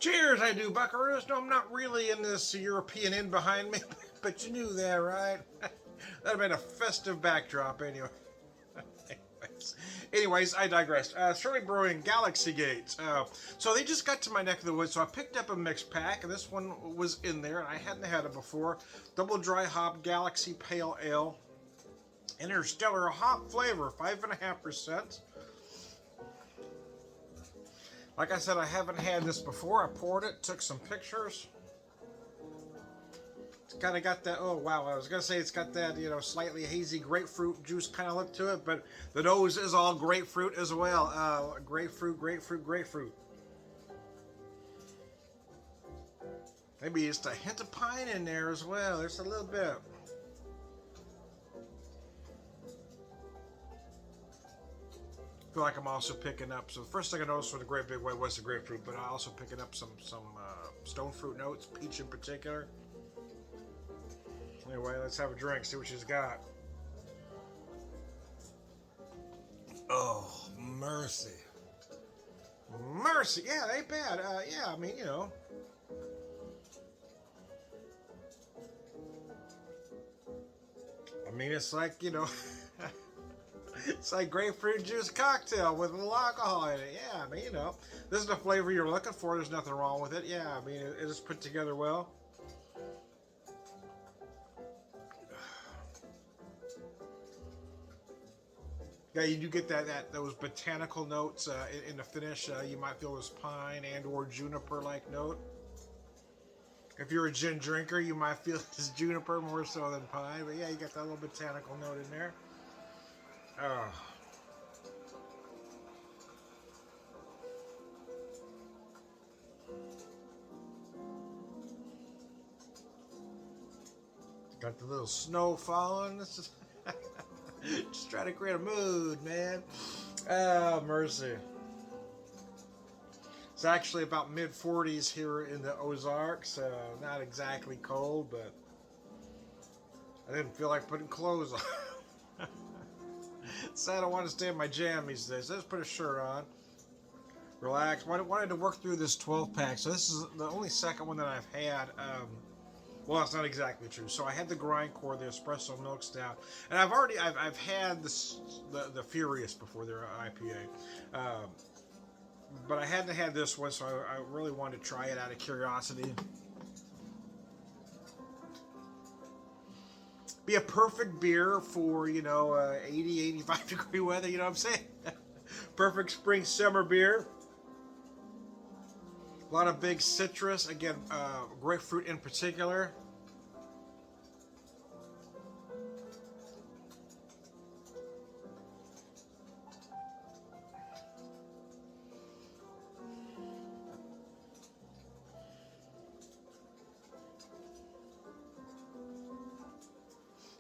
Cheers, I do, buckaroos. No, I'm not really in this European inn behind me, but you knew that, right? That'd have been a festive backdrop, anyway. Anyways, I digress. Shirley Brewing Galaxy Gates. So they just got to my neck of the woods, so I picked up a mixed pack, and this one was in there, and I hadn't had it before. Double dry hop Galaxy Pale Ale. Interstellar hop flavor, 5.5%. Like I said, I haven't had this before. I poured it, took some pictures. It's kind of got that, oh wow, I was going to say it's got that, slightly hazy grapefruit juice kind of look to it, but the nose is all grapefruit as well. Grapefruit. Maybe just a hint of pine in there as well, just a little bit. I feel like I'm also picking up, so the first thing I noticed with the great big white was the grapefruit, but I'm also picking up some stone fruit notes, peach in particular. Anyway, let's have a drink, see what she's got. Oh, mercy. Mercy, yeah, it ain't bad. Yeah, I mean, it's like, it's like grapefruit juice cocktail with a little alcohol in it. Yeah, I mean, this is the flavor you're looking for. There's nothing wrong with it. Yeah, I mean, it is put together well. Yeah, you do get those botanical notes in the finish. You might feel this pine and or juniper like note. If you're a gin drinker, you might feel this juniper more so than pine. But yeah, you got that little botanical note in there. Oh. Got the little snow falling. This is just trying to create a mood, man. Oh, mercy. It's actually about mid 40s here in the Ozarks. Not exactly cold, but I didn't feel like putting clothes on. So I don't want to stay in my jammies today. So let's put a shirt on. Relax. Wanted to work through this 12 pack. So this is the only second one that I've had. Well, that's not exactly true. So I had the Grindcore, the espresso milk stout, and I've had the Furious before, their IPA, but I hadn't had this one, so I really wanted to try it out of curiosity. Be a perfect beer for 80, 85 degree weather. You know what I'm saying? Perfect spring summer beer. A lot of big citrus, again, grapefruit in particular.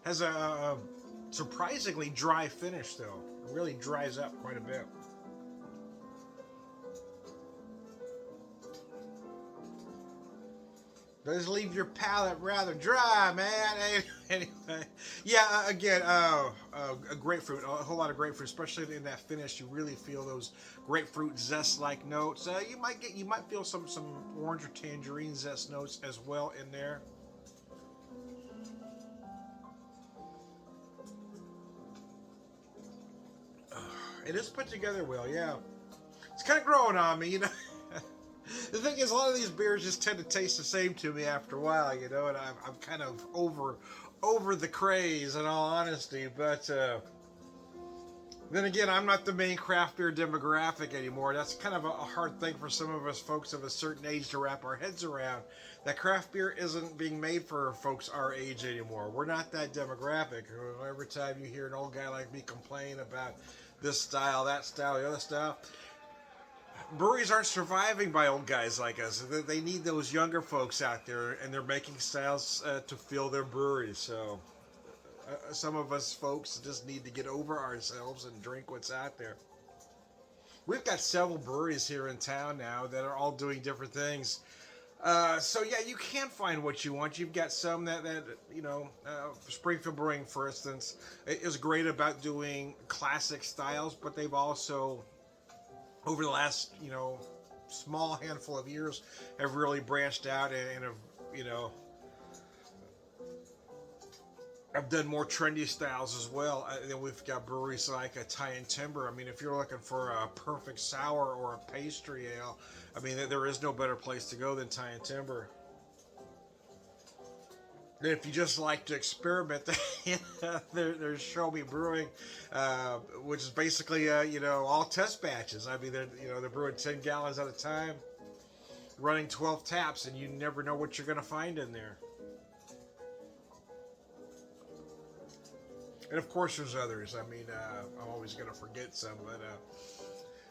Has a surprisingly dry finish, though. It really dries up quite a bit. Does leave your palate rather dry, man. Anyway, yeah. Again, a grapefruit, a whole lot of grapefruit, especially in that finish. You really feel those grapefruit zest-like notes. You might feel some orange or tangerine zest notes as well in there. It is put together well, yeah. It's kind of growing on me, The thing is, a lot of these beers just tend to taste the same to me after a while, and I'm kind of over the craze, in all honesty. But then again, I'm not the main craft beer demographic anymore. That's kind of a hard thing for some of us folks of a certain age to wrap our heads around. That craft beer isn't being made for folks our age anymore. We're not that demographic. Every time you hear an old guy like me complain about this style, that style, the other style, breweries aren't surviving by old guys like us. They need those younger folks out there, and they're making styles to fill their breweries. So some of us folks just need to get over ourselves and drink what's out there. We've got several breweries here in town now that are all doing different things. So yeah, you can find what you want. You've got some that Springfield Brewing, for instance, is great about doing classic styles, but they've also, over the last small handful of years have really branched out and have, you know, I've done more trendy styles as well. Then we've got breweries like a Tie and Timber. I mean, if you're looking for a perfect sour or a pastry ale, I mean, there is no better place to go than Tie and Timber. And if you just like to experiment, there's Show Me Brewing, which is basically you know, all test batches. I mean, they're brewing 10 gallons at a time, running 12 taps, and you never know what you're going to find in there. And of course, there's others. I mean, I'm always going to forget some,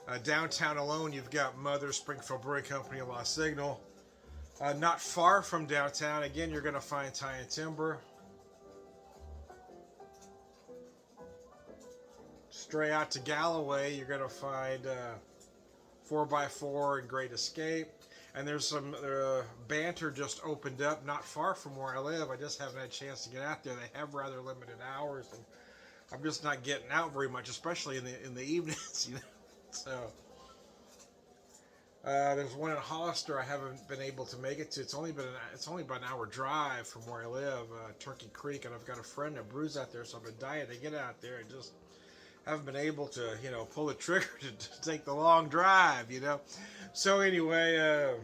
but downtown alone, you've got Mother Springfield Brewing Company in Lost Signal. Not far from downtown, again, you're going to find Tie and Timber. Stray out to Galloway, you're going to find 4x4 and Great Escape. And there's some Banter just opened up not far from where I live. I just haven't had a chance to get out there. They have rather limited hours, and I'm just not getting out very much, especially in the evenings, you know. So there's one in Hollister I haven't been able to make it to. It's only about an hour drive from where I live, Turkey Creek, and I've got a friend that brews out there, so I've been dying to get out there and just haven't been able to, you know, pull the trigger to take the long drive, you know. So anyway,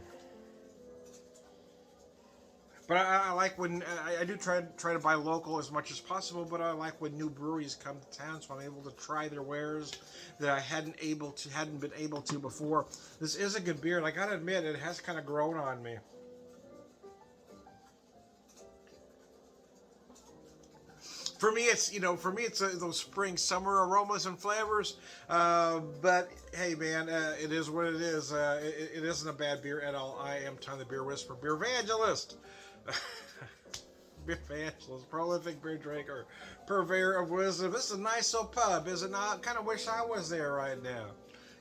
but I like when I do try to buy local as much as possible. But I like when new breweries come to town, so I'm able to try their wares that I hadn't been able to before. This is a good beer, and I gotta admit, it has kind of grown on me. For me, it's those spring, summer aromas and flavors. But hey, man, it is what it is. It isn't a bad beer at all. I am Tom the Beer Whisperer, Beer Evangelist. Beer Evangelist, prolific beer drinker, purveyor of wisdom. This is a nice old pub, is it not? I kind of wish I was there right now.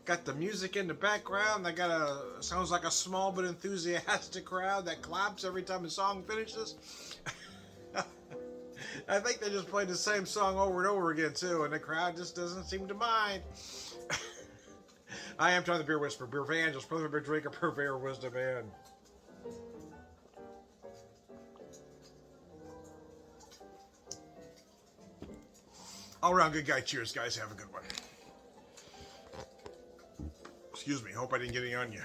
Got the music in the background. I got sounds like a small but enthusiastic crowd that claps every time the song finishes. I think they just played the same song over and over again too, and the crowd just doesn't seem to mind. I am Tom the Beer Whisperer, Beer Evangelist, prolific beer drinker, purveyor of wisdom, and all around good guy. Cheers, guys. Have a good one. Excuse me. Hope I didn't get any on you.